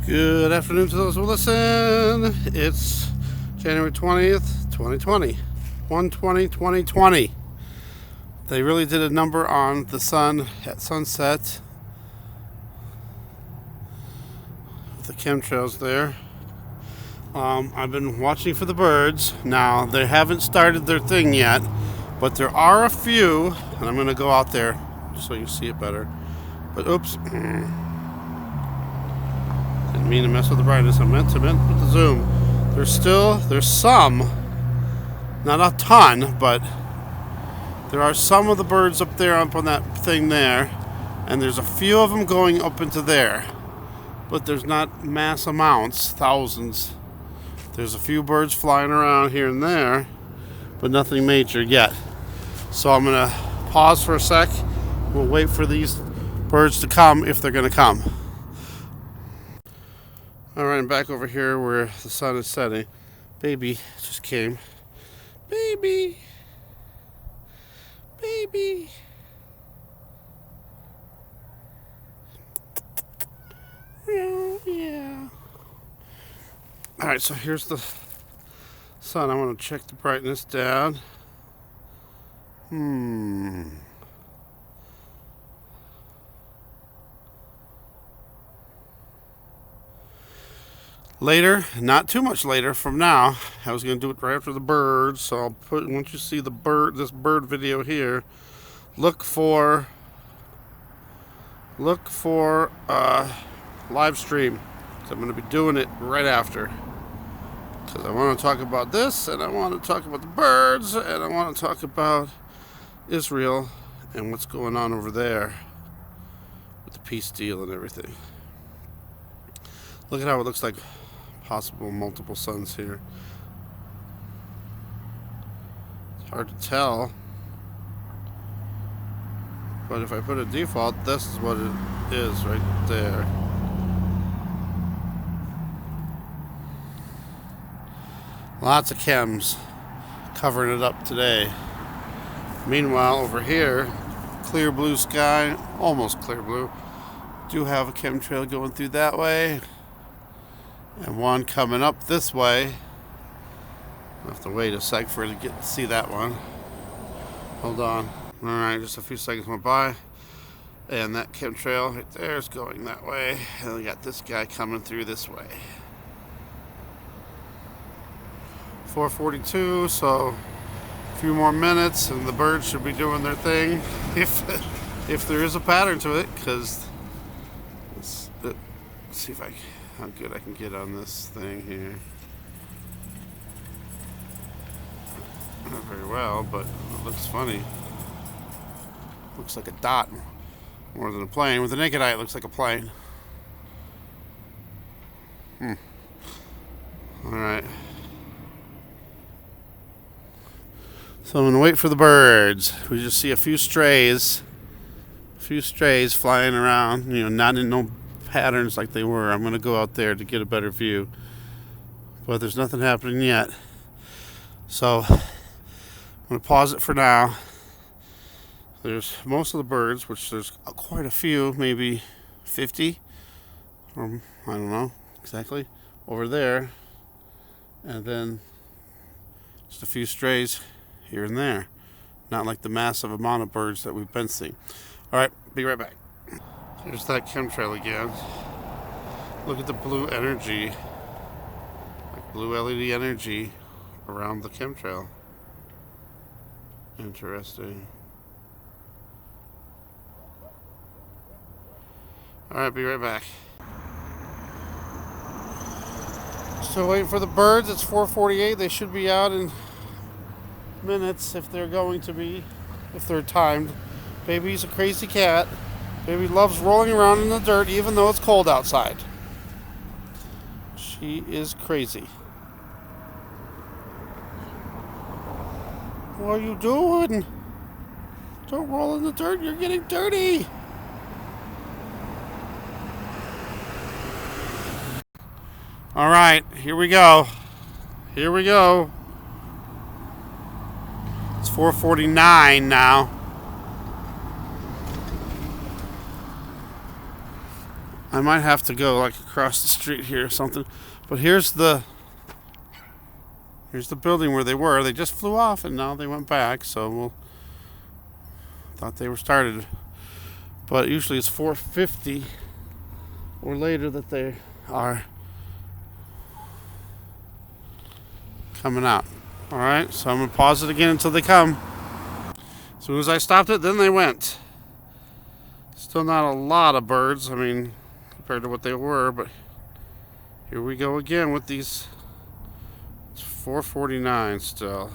Good afternoon to those who listen. It's January 20th, 2020. 1/20/2020. They really did a number on the sun at sunset. With the chemtrails there. I've been watching for the birds. Now, they haven't started their thing yet, but there are a few, and I'm going to go out there so you see it better. But oops. Didn't mean to mess with the brightness. I meant with the zoom. There's some, not a ton, but there are some of the birds up there up on that thing there, and there's a few of them going up into there, but there's not mass amounts, thousands. There's a few birds flying around here and there, but nothing major yet. So I'm gonna pause for a sec. We'll wait for these birds to come if they're gonna come. Alright, I'm back over here where the sun is setting. Baby just came. Baby. Baby. Yeah. Alright, so here's the sun. I want to check the brightness down. Later, not too much later from now. I was going to do it right after the birds, so I'll put, once you see this bird video here, look for live stream. So I'm going to be doing it right after. Because I want to talk about this, and I want to talk about the birds, and I want to talk about Israel and what's going on over there with the peace deal and everything. Look at how it looks like possible multiple suns here. It's hard to tell, but if I put a default, this is what it is right there. Lots of chems covering it up today. Meanwhile, over here, clear blue sky, almost clear blue. Do have a chemtrail going through that way. And one coming up this way. I'll have to wait a sec for it to get to see that one. Hold on. Alright, just a few seconds went by. And that chemtrail right there is going that way. And we got this guy coming through this way. 4:42, so a few more minutes and the birds should be doing their thing. If there is a pattern to it, because let's see if how good I can get on this thing here. Not very well, but it looks funny. Looks like a dot more than a plane. With the naked eye, it looks like a plane. Alright. So I'm going to wait for the birds. We just see a few strays flying around, not in no patterns like they were. I'm going to go out there to get a better view, but there's nothing happening yet. So I'm going to pause it for now. There's most of the birds, which there's quite a few, maybe 50, or I don't know exactly, over there, and then just a few strays here and there. Not like the massive amount of birds that we've been seeing. Alright, be right back. There's that chemtrail again. Look at the blue energy. Like blue LED energy around the chemtrail. Interesting. Alright, be right back. Still waiting for the birds. It's 4:48. They should be out in minutes if they're going to be, if they're timed. Baby's a crazy cat. Baby loves rolling around in the dirt even though it's cold outside. She is crazy. What are you doing? Don't roll in the dirt, you're getting dirty. Alright, here we go. Here we go. It's 4:49 now. I might have to go like across the street here or something. But here's the building where they were. They just flew off and now they went back. So we'll thought they were started. But usually it's 4:50 or later that they are coming out. All right, so I'm gonna pause it again until they come. As soon as I stopped it, then they went. Still not a lot of birds, I mean, compared to what they were, but here we go again with these. It's 4:49 still.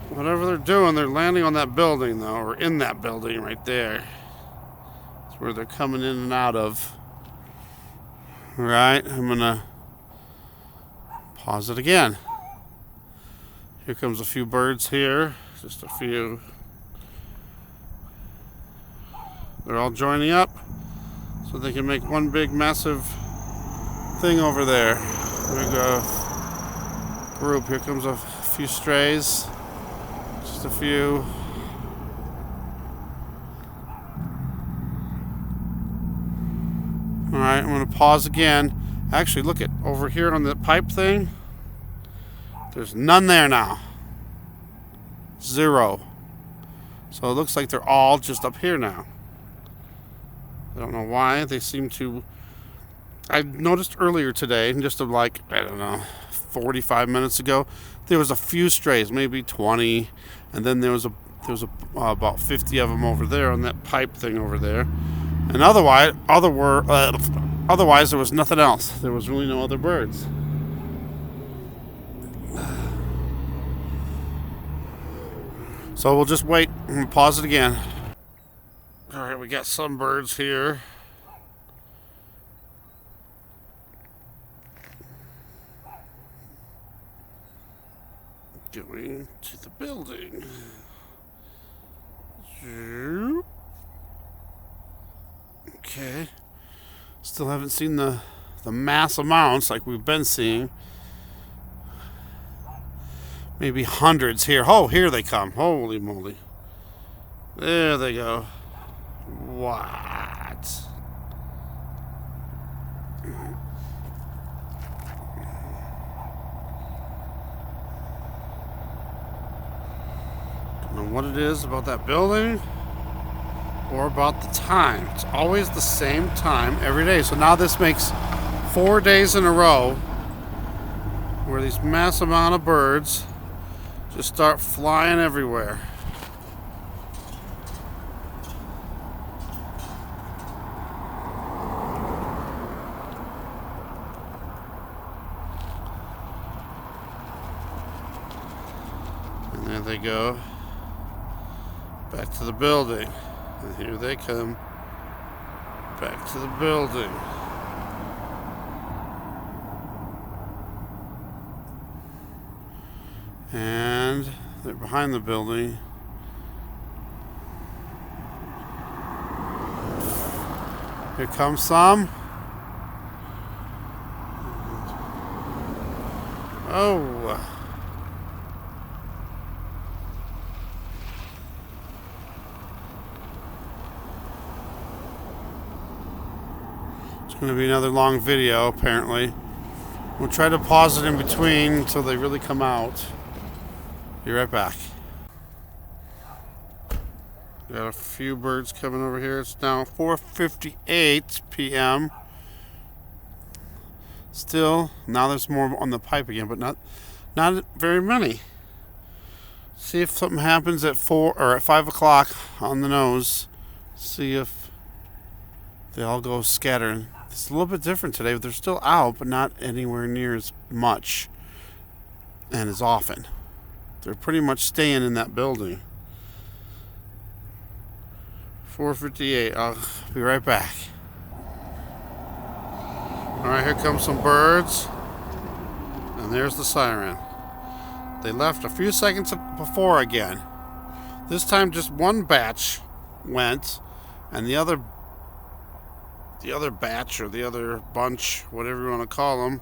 Whatever they're doing, they're landing on that building though, or in that building right there. That's where they're coming in and out of. All right, I'm gonna pause it again. Here comes a few birds here, just a few. They're all joining up so they can make one big massive thing over there. There we go. Group. Here comes a few strays. Just a few. Alright, I'm going to pause again. Actually, look at over here on the pipe thing. There's none there now. 0. So it looks like they're all just up here now. I don't know why. They seem to... I noticed earlier today, just like, I don't know, 45 minutes ago, there was a few strays, maybe 20, and then there was about 50 of them over there on that pipe thing over there. And otherwise there was nothing else. There was really no other birds. So we'll just wait and pause it again. All right, we got some birds here. Going to the building. Okay. Still haven't seen the mass amounts like we've been seeing. Maybe hundreds here. Oh, here they come. Holy moly. There they go. What? Don't know what it is about that building or about the time. It's always the same time every day. So now this makes 4 days in a row where these mass amount of birds just start flying everywhere. And there they go. Back to the building. And here they come. Back to the building. And they're behind the building. Here comes some. Oh. It's going to be another long video, apparently. We'll try to pause it in between until they really come out. Be right back. Got a few birds coming over here. It's now 4:58 p.m. Still, now there's more on the pipe again, but not very many. See if something happens at 4 or at 5 o'clock on the nose. See if they all go scattering. It's a little bit different today, but they're still out, but not anywhere near as much and as often. They're pretty much staying in that building. 4:58. I'll be right back. Alright, here comes some birds. And there's the siren. They left a few seconds before again. This time just one batch went, and the other batch or the other bunch, whatever you want to call them,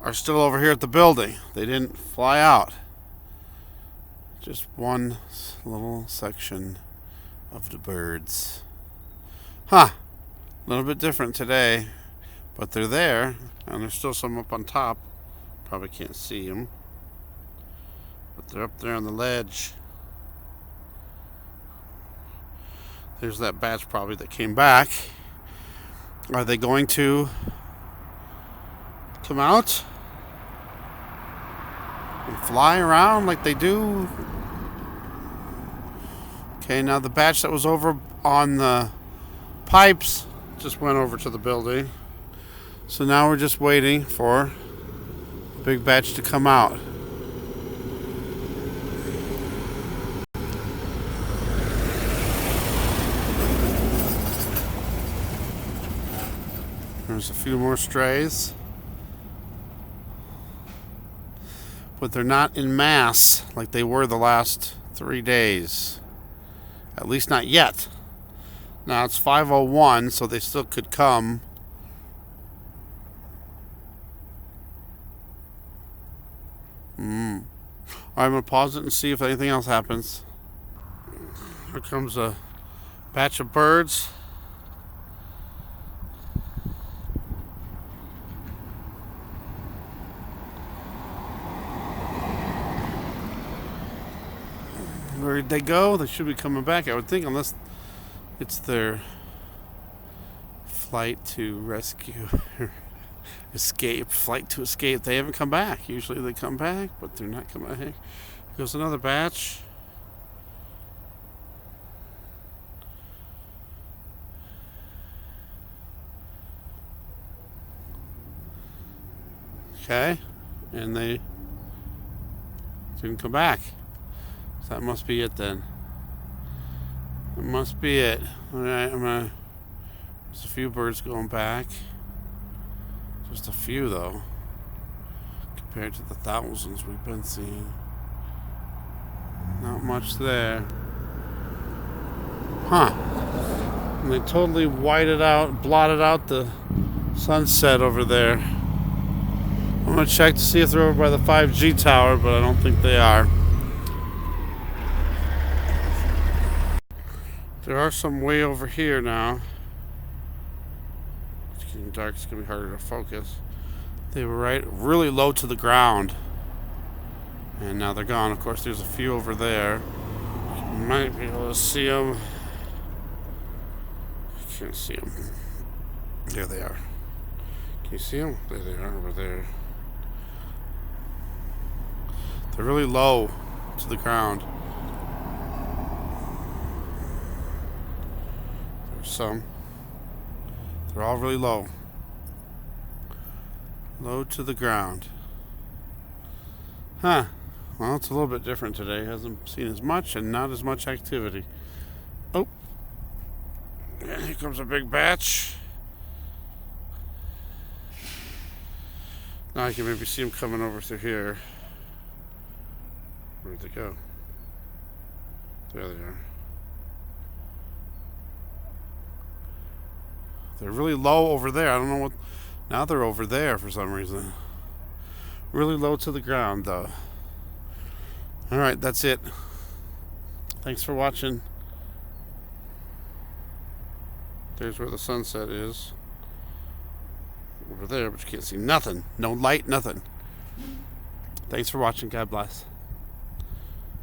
are still over here at the building. They didn't fly out. Just one little section of the birds. Huh. A little bit different today, but they're there, and there's still some up on top. Probably can't see them, but they're up there on the ledge. There's that batch probably that came back. Are they going to come out and fly around like they do? Okay, now the batch that was over on the pipes just went over to the building. So now we're just waiting for the big batch to come out. There's a few more strays. But they're not in mass like they were the last 3 days. At least not yet. Now it's 5:01, so they still could come. I'm going to pause it and see if anything else happens. Here comes a batch of birds. Where'd they go? They should be coming back, I would think, unless it's their flight to rescue, escape, flight to escape. They haven't come back. Usually they come back, but they're not coming back. Here goes another batch. Okay, and they didn't come back. So that must be it then. That must be it. Alright, there's a few birds going back. Just a few though, compared to the thousands we've been seeing. Not much there. Huh. And they totally whited out, blotted out the sunset over there. I'm gonna check to see if they're over by the 5G tower, but I don't think they are. There are some way over here now. It's getting dark, it's going to be harder to focus. They were really low to the ground. And now they're gone. Of course, there's a few over there. You might be able to see them. I can't see them. There they are. Can you see them? There they are over there. They're really low to the ground. Some. They're all really low. Low to the ground. Huh. Well, it's a little bit different today. Hasn't seen as much and not as much activity. Oh. And here comes a big batch. Now I can maybe see them coming over through here. Where'd they go? There they are. They're really low over there. I don't know what... Now they're over there for some reason. Really low to the ground, though. Alright, that's it. Thanks for watching. There's where the sunset is. Over there, but you can't see nothing. No light, nothing. Thanks for watching. God bless.